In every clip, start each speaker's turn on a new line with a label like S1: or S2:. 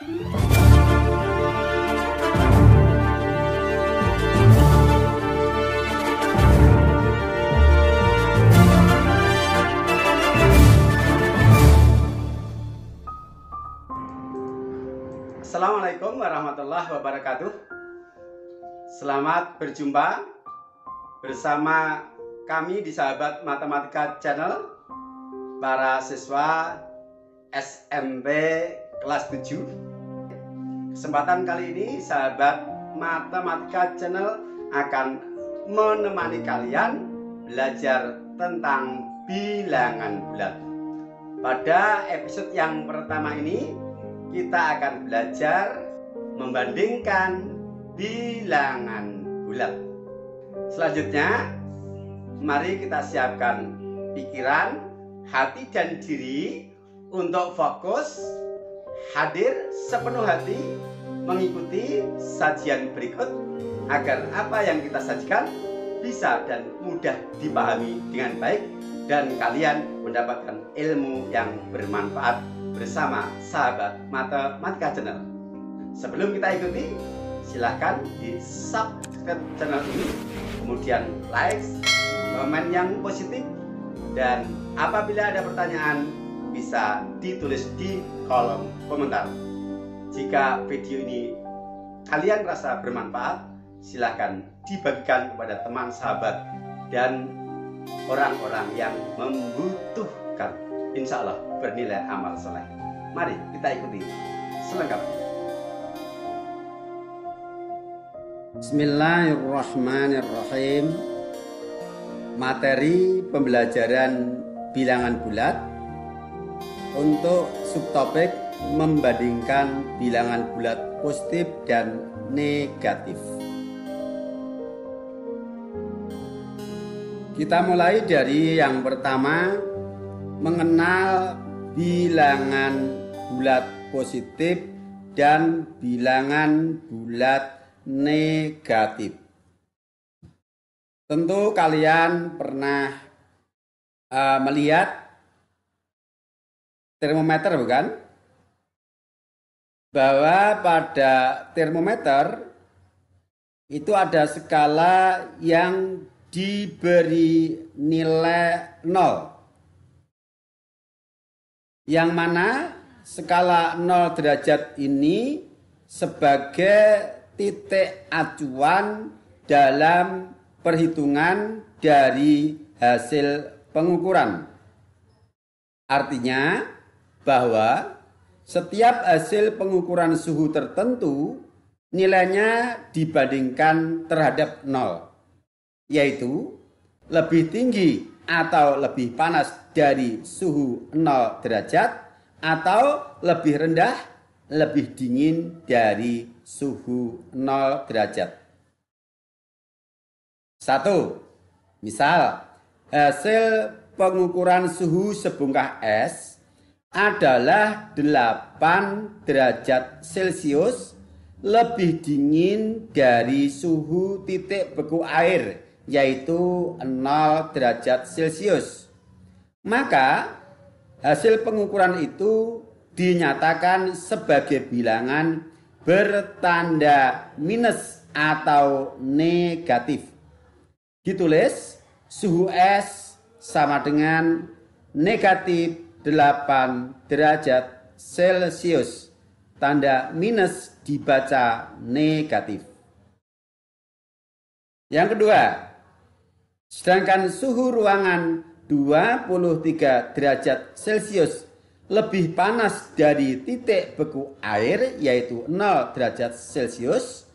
S1: Assalamualaikum warahmatullahi wabarakatuh. Selamat berjumpa bersama kami di Sahabat Matematika Channel, para siswa SMP kelas 7. Kesempatan kali ini Sahabat Matematika Channel akan menemani kalian belajar tentang bilangan bulat. Pada episode yang pertama ini kita akan belajar membandingkan bilangan bulat. Selanjutnya, mari kita siapkan pikiran, hati, dan diri untuk fokus, hadir sepenuh hati, mengikuti sajian berikut agar apa yang kita sajikan bisa dan mudah dipahami dengan baik dan kalian mendapatkan ilmu yang bermanfaat bersama Sahabat Matematika Channel. Sebelum kita ikuti, silahkan di subscribe channel ini, kemudian like, komen yang positif, dan apabila ada pertanyaan bisa ditulis di kolom komentar. Jika video ini kalian rasa bermanfaat, silahkan dibagikan kepada teman sahabat dan orang-orang yang membutuhkan. Insya Allah bernilai amal soleh. Mari kita ikuti selengkapnya. Bismillahirrahmanirrahim. Materi pembelajaran bilangan bulat untuk subtopik membandingkan bilangan bulat positif dan negatif. Kita mulai dari yang pertama, mengenal bilangan bulat positif dan bilangan bulat negatif. Tentu kalian pernah melihat termometer, bukan? Bahwa pada termometer itu ada skala yang diberi nilai 0. Yang mana skala 0 derajat ini sebagai titik acuan dalam perhitungan dari hasil pengukuran. Artinya bahwa setiap hasil pengukuran suhu tertentu nilainya dibandingkan terhadap 0, yaitu lebih tinggi atau lebih panas dari suhu 0 derajat atau lebih rendah, lebih dingin dari suhu 0 derajat. 1. Misal, hasil pengukuran suhu sebongkah es adalah 8 derajat Celcius lebih dingin dari suhu titik beku air, yaitu 0 derajat Celcius. Maka hasil pengukuran itu dinyatakan sebagai bilangan bertanda minus atau negatif. Ditulis suhu es sama dengan negatif 8 derajat Celcius. Tanda minus dibaca negatif. Yang kedua, sedangkan suhu ruangan 23 derajat Celcius lebih panas dari titik beku air, yaitu 0 derajat Celcius,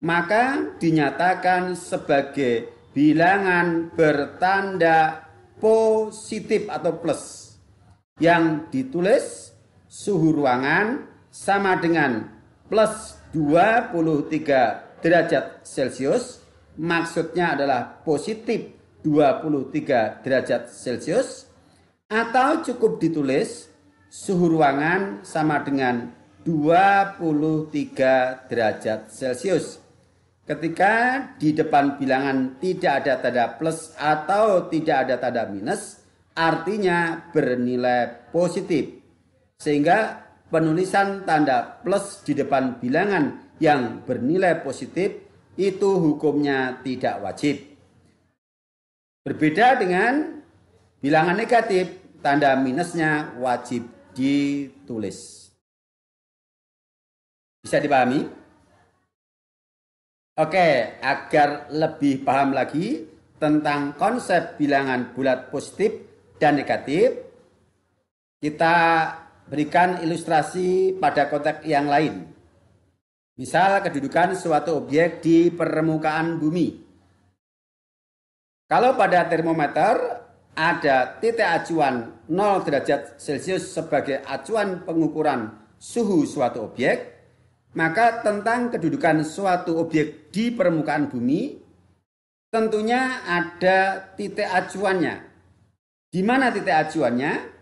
S1: maka dinyatakan sebagai bilangan bertanda positif atau plus, yang ditulis suhu ruangan sama dengan plus 23 derajat Celcius, maksudnya adalah positif 23 derajat Celcius, atau cukup ditulis suhu ruangan sama dengan 23 derajat Celcius. Ketika di depan bilangan tidak ada tanda plus atau tidak ada tanda minus, artinya bernilai positif. Sehingga penulisan tanda plus di depan bilangan yang bernilai positif itu hukumnya tidak wajib. Berbeda dengan bilangan negatif, tanda minusnya wajib ditulis. Bisa dipahami? Oke, agar lebih paham lagi tentang konsep bilangan bulat positif dan negatif, kita berikan ilustrasi pada konteks yang lain. Misal kedudukan suatu objek di permukaan bumi. Kalau pada termometer ada titik acuan 0 derajat Celcius sebagai acuan pengukuran suhu suatu objek, maka tentang kedudukan suatu objek di permukaan bumi tentunya ada titik acuannya. Di mana titik acuannya?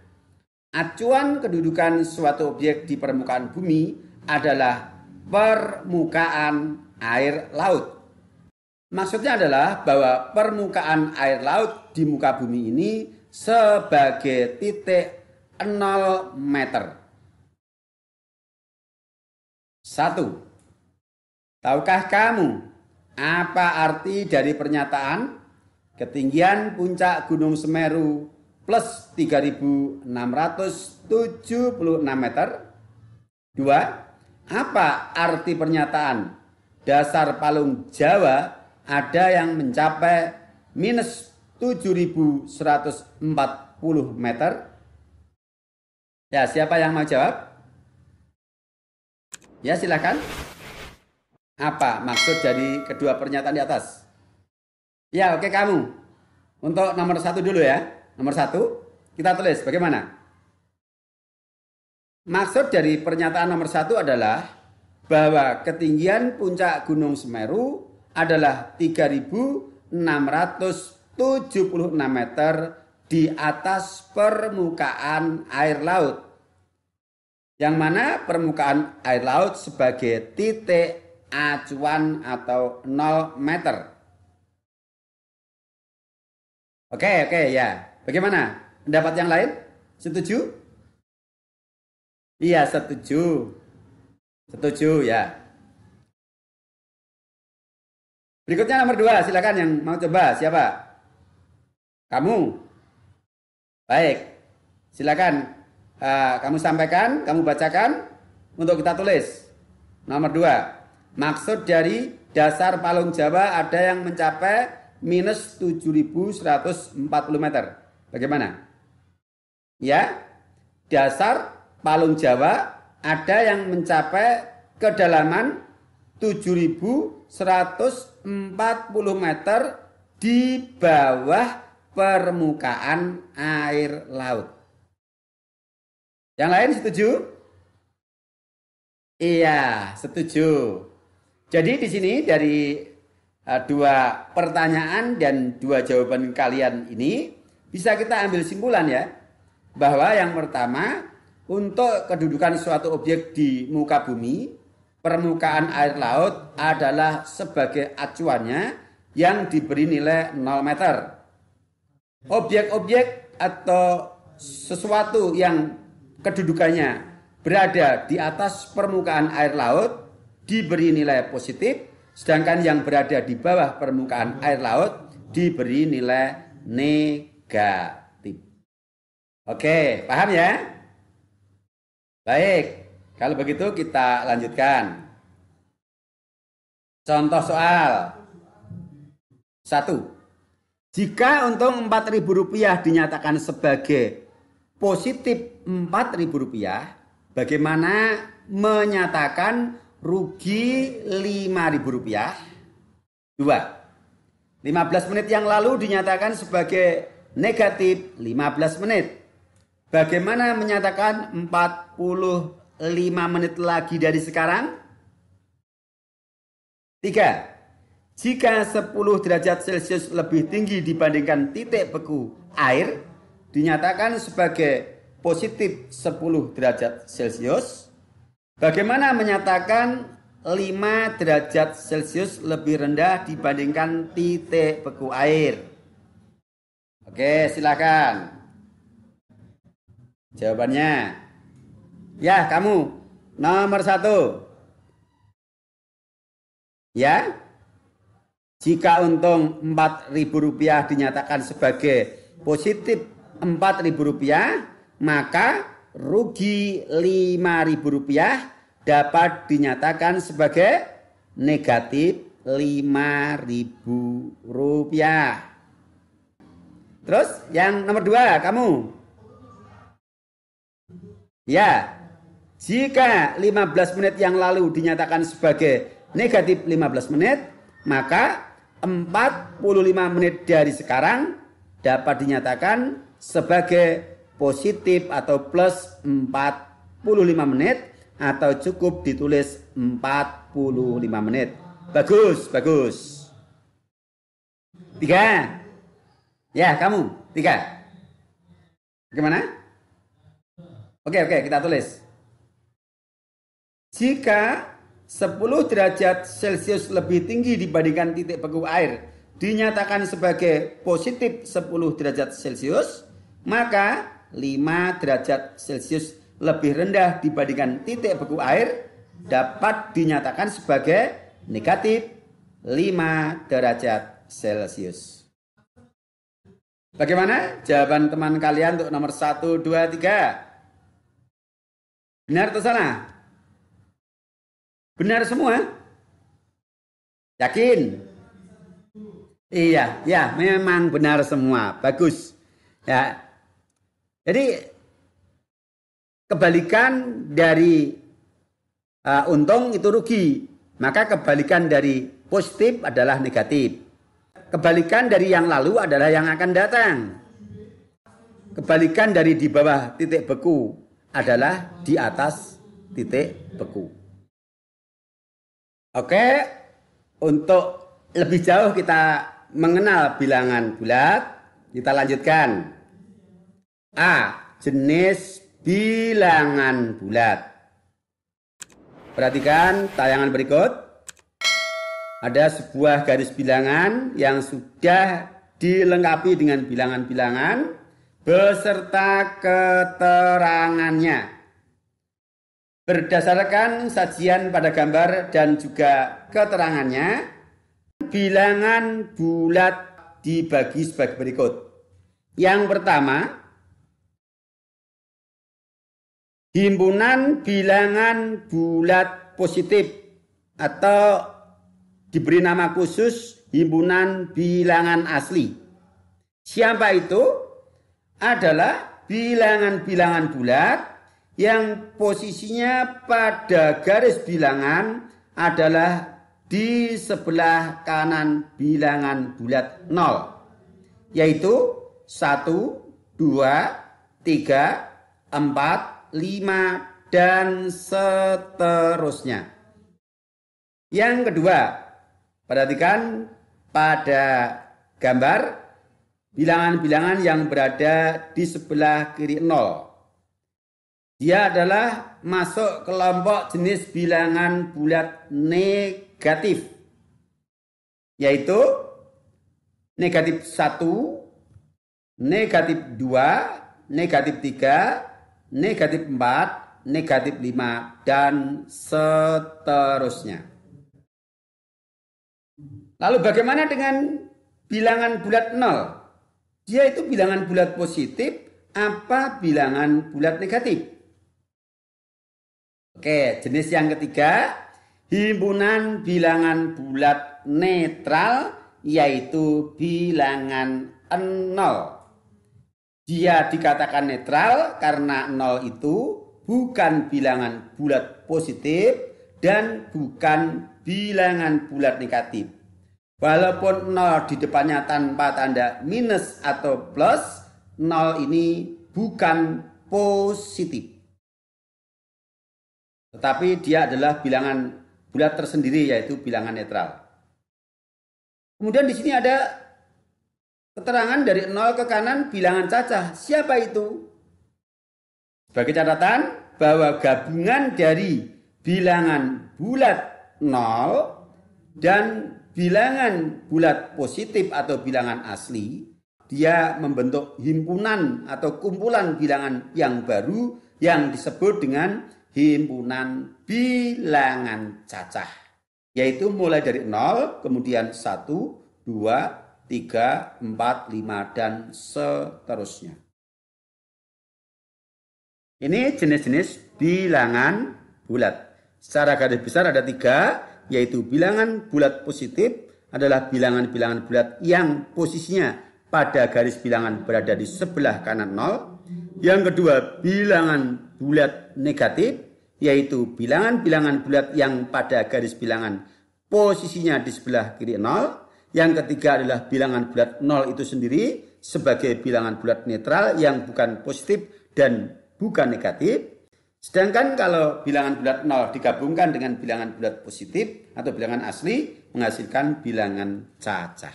S1: Acuan kedudukan suatu objek di permukaan bumi adalah permukaan air laut. Maksudnya adalah bahwa permukaan air laut di muka bumi ini sebagai titik 0 meter. 1. Tahukah kamu apa arti dari pernyataan ketinggian puncak Gunung Semeru plus 3.676 meter? 2. Apa arti pernyataan dasar palung Jawa ada yang mencapai minus 7.140 meter? Ya, siapa yang mau jawab? Ya, silakan. Apa maksud dari kedua pernyataan di atas? Ya, oke kamu. Untuk nomor 1 dulu ya. Nomor 1, kita tulis bagaimana? Maksud dari pernyataan nomor 1 adalah bahwa ketinggian puncak Gunung Semeru adalah 3.676 meter di atas permukaan air laut. Yang mana permukaan air laut sebagai titik acuan atau 0 meter. Oke ya. Bagaimana? Pendapat yang lain? Setuju? Iya, setuju. Setuju ya. Berikutnya nomor 2, silakan yang mau coba. Siapa? Kamu. Baik. Silakan kamu sampaikan, kamu bacakan untuk kita tulis. Nomor 2. Maksud dari dasar palung Jawa ada yang mencapai minus 7.140 meter. Bagaimana? Ya. Dasar palung Jawa ada yang mencapai kedalaman 7.140 meter di bawah permukaan air laut. Yang lain setuju? Iya, setuju. Jadi di sini dari 2 pertanyaan dan 2 jawaban kalian ini bisa kita ambil simpulan ya, bahwa yang pertama, untuk kedudukan suatu objek di muka bumi, permukaan air laut adalah sebagai acuannya yang diberi nilai 0 meter. Objek-objek atau sesuatu yang kedudukannya berada di atas permukaan air laut diberi nilai positif, sedangkan yang berada di bawah permukaan air laut diberi nilai negatif. Oke, paham ya? Baik, kalau begitu kita lanjutkan. Contoh soal 1. Jika untung Rp4.000 dinyatakan sebagai positif Rp4.000, bagaimana menyatakan rugi Rp5.000? 2. 15 menit yang lalu dinyatakan sebagai negatif 15 menit. Bagaimana menyatakan 45 menit lagi dari sekarang? 3. Jika 10 derajat Celcius lebih tinggi dibandingkan titik beku air, dinyatakan sebagai positif 10 derajat Celcius. Bagaimana menyatakan 5 derajat Celcius lebih rendah dibandingkan titik beku air? Oke, silakan. Jawabannya. Ya, kamu nomor 1. Ya, jika untung Rp4.000 dinyatakan sebagai positif Rp4.000, maka rugi Rp5.000 dapat dinyatakan sebagai negatif Rp5.000. Terus yang nomor 2, kamu. Ya, jika 15 menit yang lalu dinyatakan sebagai negatif 15 menit, maka 45 menit dari sekarang dapat dinyatakan sebagai positif atau plus 45 menit atau cukup ditulis 45 menit. Bagus, bagus. 3. Ya, kamu 3. Bagaimana? Oke, kita tulis. Jika 10 derajat Celcius lebih tinggi dibandingkan titik beku air dinyatakan sebagai positif 10 derajat Celcius, maka 5 derajat Celcius lebih rendah dibandingkan titik beku air dapat dinyatakan sebagai negatif 5 derajat Celcius. Bagaimana jawaban teman kalian untuk nomor 1, 2, 3? Benar atau salah? Benar semua? Yakin? Iya, ya, memang benar semua. Bagus. Ya. Jadi kebalikan dari untung itu rugi. Maka kebalikan dari positif adalah negatif. Kebalikan dari yang lalu adalah yang akan datang. Kebalikan dari di bawah titik beku adalah di atas titik beku. Oke, untuk lebih jauh kita mengenal bilangan bulat, kita lanjutkan. A. Jenis bilangan bulat. Perhatikan tayangan berikut. Ada sebuah garis bilangan yang sudah dilengkapi dengan bilangan-bilangan beserta keterangannya. Berdasarkan sajian pada gambar dan juga keterangannya, bilangan bulat dibagi sebagai berikut. Yang pertama, himpunan bilangan bulat positif atau diberi nama khusus himpunan bilangan asli. Siapa itu? Adalah bilangan-bilangan bulat yang posisinya pada garis bilangan adalah di sebelah kanan bilangan bulat 0, yaitu 1, 2, 3, 4, 5, dan seterusnya. Yang kedua, perhatikan pada gambar bilangan-bilangan yang berada di sebelah kiri 0. Dia adalah masuk kelompok jenis bilangan bulat negatif, yaitu negatif 1, negatif 2, negatif 3, negatif 4, negatif 5, dan seterusnya. Lalu bagaimana dengan bilangan bulat 0? Dia itu bilangan bulat positif apa bilangan bulat negatif? Oke, jenis yang ketiga, himpunan bilangan bulat netral, yaitu bilangan 0. Dia dikatakan netral karena 0 itu bukan bilangan bulat positif dan bukan bilangan bulat negatif. Walaupun 0 di depannya tanpa tanda minus atau plus, 0 ini bukan positif. Tetapi dia adalah bilangan bulat tersendiri, yaitu bilangan netral. Kemudian di sini ada keterangan dari 0 ke kanan bilangan cacah. Siapa itu? Sebagai catatan bahwa gabungan dari bilangan bulat 0 dan bilangan bulat positif atau bilangan asli, dia membentuk himpunan atau kumpulan bilangan yang baru yang disebut dengan himpunan bilangan cacah. Yaitu mulai dari 0, kemudian 1, 2, 3, 4, 5, dan seterusnya. Ini jenis-jenis bilangan bulat. Secara garis besar ada 3, yaitu bilangan bulat positif adalah bilangan-bilangan bulat yang posisinya pada garis bilangan berada di sebelah kanan 0. Yang kedua, bilangan bulat negatif, yaitu bilangan-bilangan bulat yang pada garis bilangan posisinya di sebelah kiri 0. Yang ketiga adalah bilangan bulat 0 itu sendiri sebagai bilangan bulat netral yang bukan positif dan bukan negatif. Sedangkan kalau bilangan bulat 0 digabungkan dengan bilangan bulat positif atau bilangan asli menghasilkan bilangan cacah.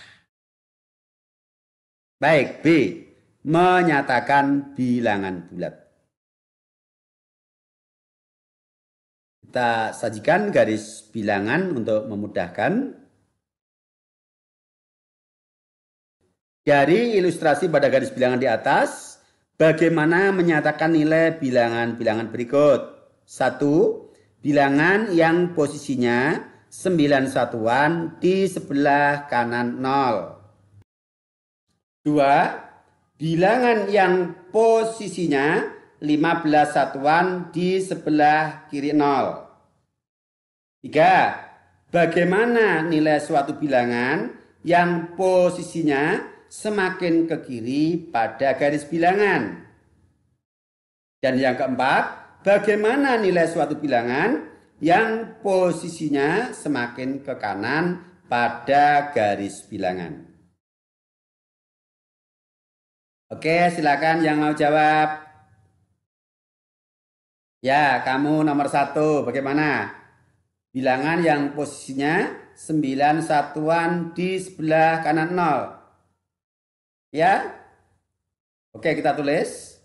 S1: Baik, B. Menyatakan bilangan bulat. Kita sajikan garis bilangan untuk memudahkan. Dari ilustrasi pada garis bilangan di atas, bagaimana menyatakan nilai bilangan-bilangan berikut? 1. Bilangan yang posisinya 9 satuan di sebelah kanan 0. 2. Bilangan yang posisinya 15 satuan di sebelah kiri 0. 3. Bagaimana nilai suatu bilangan yang posisinya semakin ke kiri pada garis bilangan? Dan yang keempat, bagaimana nilai suatu bilangan yang posisinya semakin ke kanan pada garis bilangan? Oke, silakan yang mau jawab. Ya, kamu nomor 1, bagaimana? Bilangan yang posisinya 9 satuan di sebelah kanan 0. Ya, oke, kita tulis.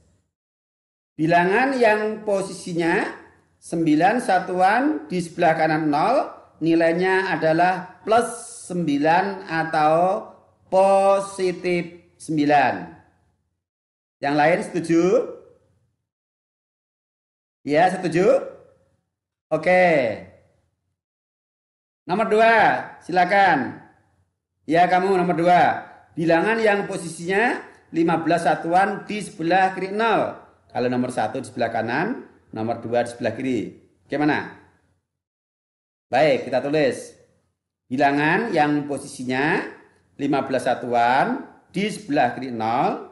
S1: Bilangan yang posisinya 9 satuan di sebelah kanan 0, nilainya adalah plus 9 atau positif 9. Yang lain setuju? Ya, setuju? Oke. Nomor 2, silakan. Ya, kamu nomor 2. Bilangan yang posisinya 15 satuan di sebelah kiri 0. Kalau nomor 1 di sebelah kanan, nomor 2 di sebelah kiri. Bagaimana? Baik, kita tulis. Bilangan yang posisinya 15 satuan di sebelah kiri 0,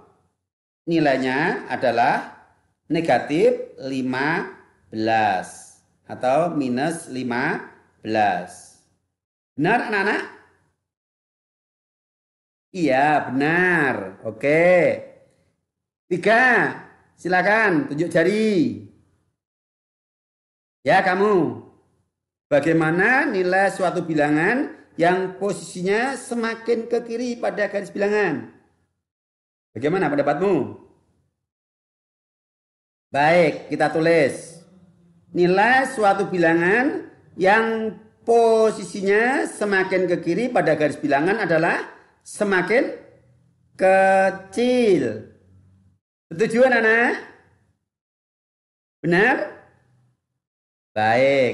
S1: nilainya adalah negatif 15 atau minus 15. Benar, anak-anak? Iya, benar. Oke. 3, silakan tunjuk jari. Ya, kamu. Bagaimana nilai suatu bilangan yang posisinya semakin ke kiri pada garis bilangan? Bagaimana pendapatmu? Baik, kita tulis. Nilai suatu bilangan yang posisinya semakin ke kiri pada garis bilangan adalah semakin kecil. Setuju anak-anak? Benar? Baik.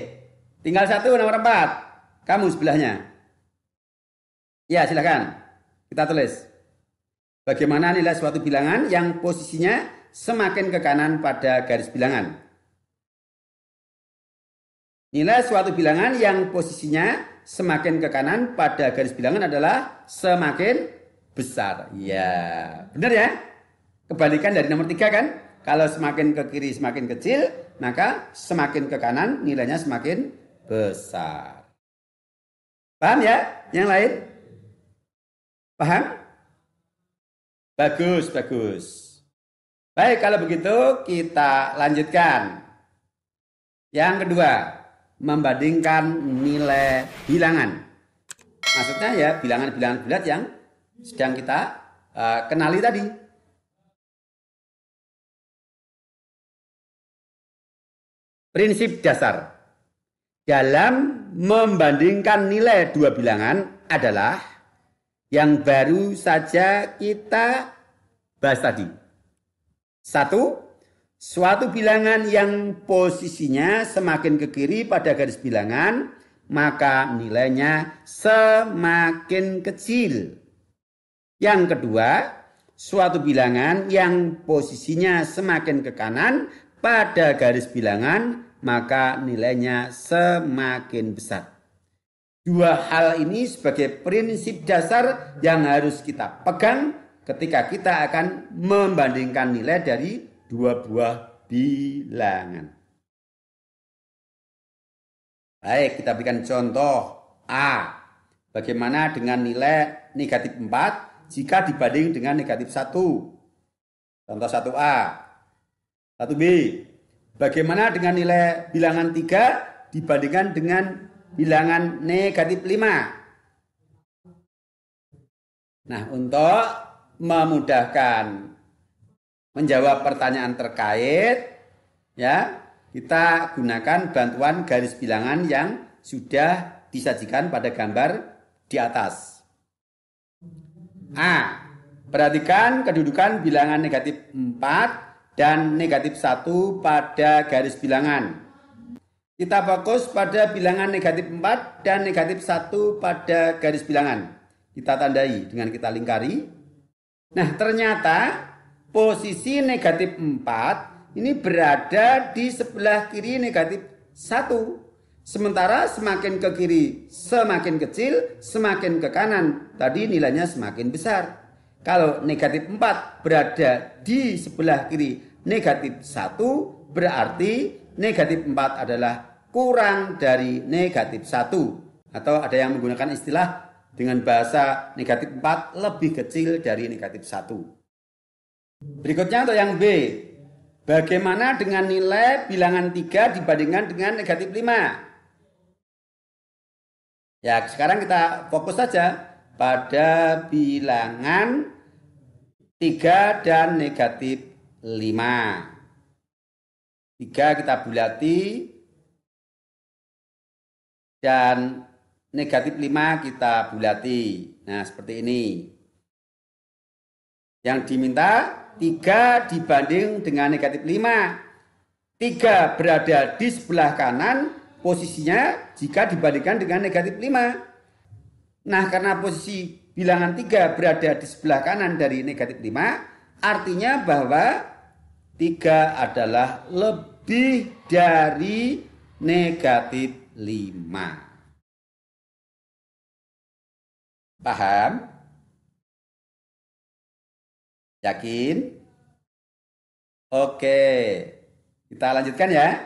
S1: Tinggal 1 nomor 4. Kamu sebelahnya. Ya, silakan. Kita tulis. Bagaimana nilai suatu bilangan yang posisinya semakin ke kanan pada garis bilangan? Nilai suatu bilangan yang posisinya semakin ke kanan pada garis bilangan adalah semakin besar. Ya, benar ya? Kebalikan dari nomor 3 kan? Kalau semakin ke kiri semakin kecil, maka semakin ke kanan nilainya semakin besar. Paham ya? Yang lain? Paham? Bagus, bagus. Baik, kalau begitu kita lanjutkan. Yang kedua, membandingkan nilai bilangan. Maksudnya ya bilangan-bilangan bulat yang sedang kita kenali tadi. Prinsip dasar dalam membandingkan nilai dua bilangan adalah yang baru saja kita bahas tadi. 1. Suatu bilangan yang posisinya semakin ke kiri pada garis bilangan, maka nilainya semakin kecil. Yang kedua, suatu bilangan yang posisinya semakin ke kanan pada garis bilangan, maka nilainya semakin besar. Dua hal ini sebagai prinsip dasar yang harus kita pegang ketika kita akan membandingkan nilai dari dua buah bilangan. Baik, kita berikan contoh A. Bagaimana dengan nilai negatif 4 jika dibanding dengan negatif 1? Contoh 1A. 1B. Bagaimana dengan nilai bilangan 3 dibandingkan dengan bilangan negatif 5? Nah, untuk memudahkan menjawab pertanyaan terkait, ya, kita gunakan bantuan garis bilangan yang sudah disajikan pada gambar di atas. A. Perhatikan kedudukan bilangan negatif 4 dan negatif 1 pada garis bilangan. Kita fokus pada bilangan negatif 4 dan negatif 1 pada garis bilangan. Kita tandai dengan kita lingkari. Nah, ternyata posisi negatif 4 ini berada di sebelah kiri negatif 1. Sementara semakin ke kiri semakin kecil, semakin ke kanan tadi nilainya semakin besar. Kalau negatif 4 berada di sebelah kiri negatif 1, berarti negatif 4 adalah kurang dari negatif 1. Atau ada yang menggunakan istilah dengan bahasa negatif 4 lebih kecil dari negatif 1. Berikutnya untuk yang B. Bagaimana dengan nilai bilangan 3 dibandingkan dengan negatif 5? Ya, sekarang kita fokus saja pada bilangan 3 dan negatif 5. 3 kita bulati dan negatif 5 kita bulati. Nah, seperti ini. Yang diminta 3 dibanding dengan negatif 5. 3 berada di sebelah kanan posisinya jika dibandingkan dengan negatif 5. Nah, karena posisi bilangan 3 berada di sebelah kanan dari negatif 5, artinya bahwa 3 adalah lebih dari negatif 5. Paham? Yakin? Oke, kita lanjutkan ya.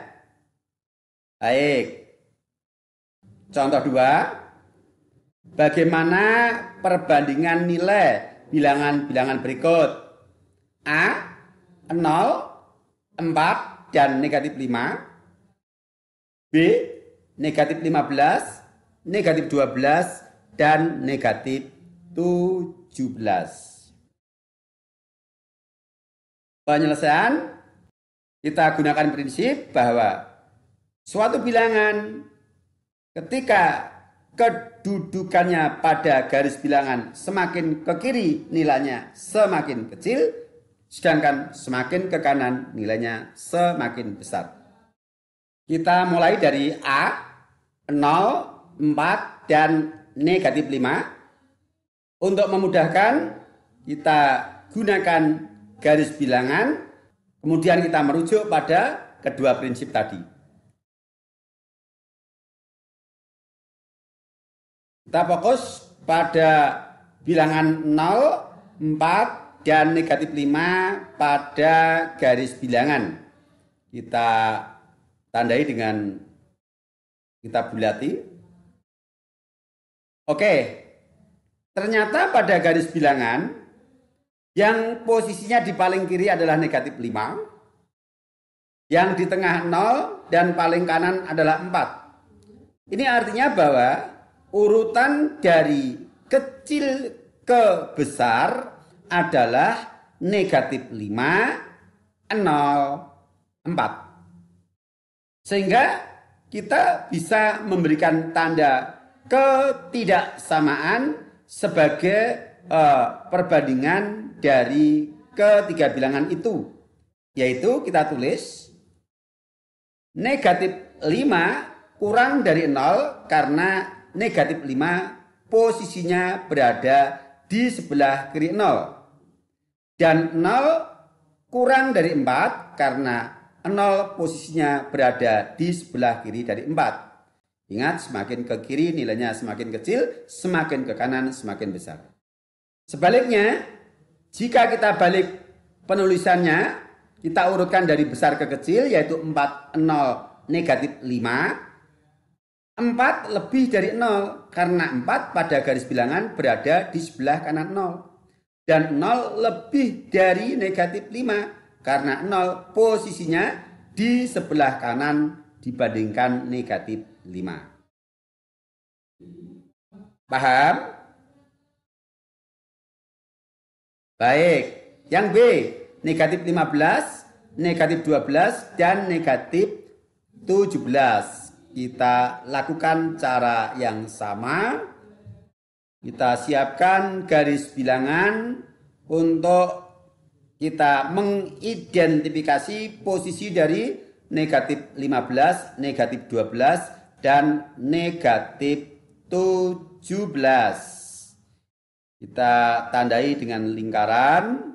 S1: Baik. Contoh 2. Bagaimana perbandingan nilai bilangan-bilangan berikut? A, 0, 4, dan negatif 5. B, negatif 15, negatif 12, dan negatif 17. Penyelesaian, kita gunakan prinsip bahwa suatu bilangan ketika kedudukannya pada garis bilangan semakin ke kiri nilainya semakin kecil, sedangkan semakin ke kanan nilainya semakin besar. Kita mulai dari A, 0, 4, dan negatif 5. Untuk memudahkan, kita gunakan garis bilangan, kemudian kita merujuk pada kedua prinsip tadi. Kita fokus pada bilangan 0, 4, dan negatif 5 pada garis bilangan. Kita tandai dengan kita bulati. Oke, ternyata pada garis bilangan yang posisinya di paling kiri adalah negatif 5, yang di tengah 0, dan paling kanan adalah 4. Ini artinya bahwa urutan dari kecil ke besar adalah negatif 5, 0, 4. Sehingga kita bisa memberikan tanda ketidaksamaan sebagai perbandingan dari ketiga bilangan itu. Yaitu kita tulis negatif 5 kurang dari 0 karena negatif 5 posisinya berada di sebelah kiri 0. Dan 0 kurang dari 4 karena 0 posisinya berada di sebelah kiri dari 4. Ingat, semakin ke kiri nilainya semakin kecil, semakin ke kanan semakin besar. Sebaliknya, jika kita balik penulisannya, kita urutkan dari besar ke kecil, yaitu 4, 0, negatif 5. 4 lebih dari 0, karena 4 pada garis bilangan berada di sebelah kanan 0. Dan 0 lebih dari negatif 5, karena 0 posisinya di sebelah kanan dibandingkan negatif 5. Paham? Baik, yang B, negatif 15, negatif 12, dan negatif 17. Kita lakukan cara yang sama. Kita siapkan garis bilangan untuk kita mengidentifikasi posisi dari negatif 15, negatif 12, dan negatif 17. Kita tandai dengan lingkaran.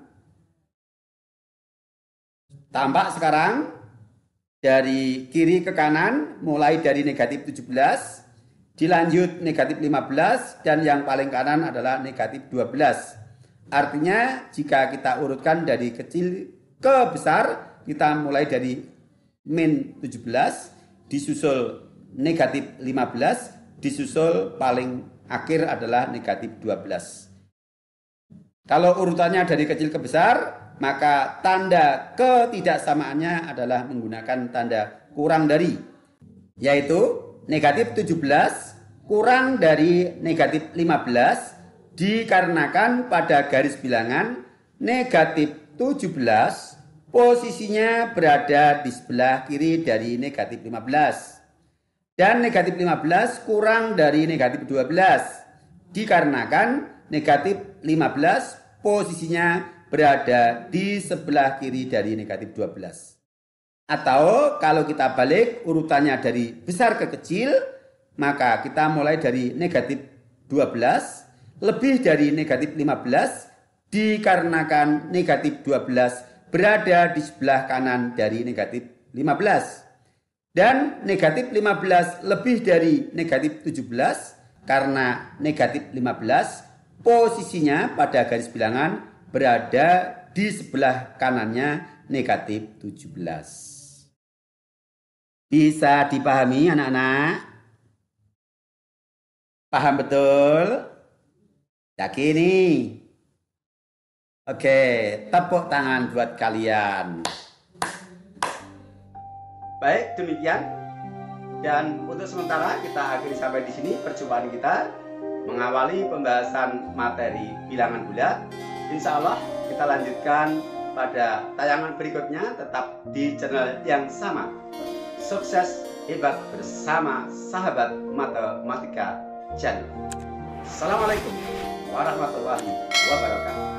S1: Tampak sekarang dari kiri ke kanan, mulai dari negatif 17, dilanjut negatif 15, dan yang paling kanan adalah negatif 12. Artinya jika kita urutkan dari kecil ke besar, kita mulai dari min 17, disusul negatif 15, disusul paling akhir adalah negatif 12. Kalau urutannya dari kecil ke besar, maka tanda ketidaksamaannya adalah menggunakan tanda kurang dari, yaitu negatif 17 kurang dari negatif 15 dikarenakan pada garis bilangan negatif 17 posisinya berada di sebelah kiri dari negatif 15. Dan negatif 15 kurang dari negatif 12 dikarenakan negatif 15 posisinya berada di sebelah kiri dari negatif 12. Atau kalau kita balik urutannya dari besar ke kecil, maka kita mulai dari negatif 12 lebih dari negatif 15 dikarenakan negatif 12 berada di sebelah kanan dari negatif 15. Dan negatif 15 lebih dari negatif 17 karena negatif 15 posisinya pada garis bilangan berada di sebelah kanannya negatif 17. Bisa dipahami anak-anak? Paham betul? Yakin nih? Oke, tepuk tangan buat kalian. Baik, demikian. Dan untuk sementara kita akhiri sampai di sini perjumpaan kita mengawali pembahasan materi bilangan bulat. Insya Allah kita lanjutkan pada tayangan berikutnya, tetap di channel yang sama. Sukses hebat bersama sahabat matematika channel. Assalamualaikum warahmatullahi wabarakatuh.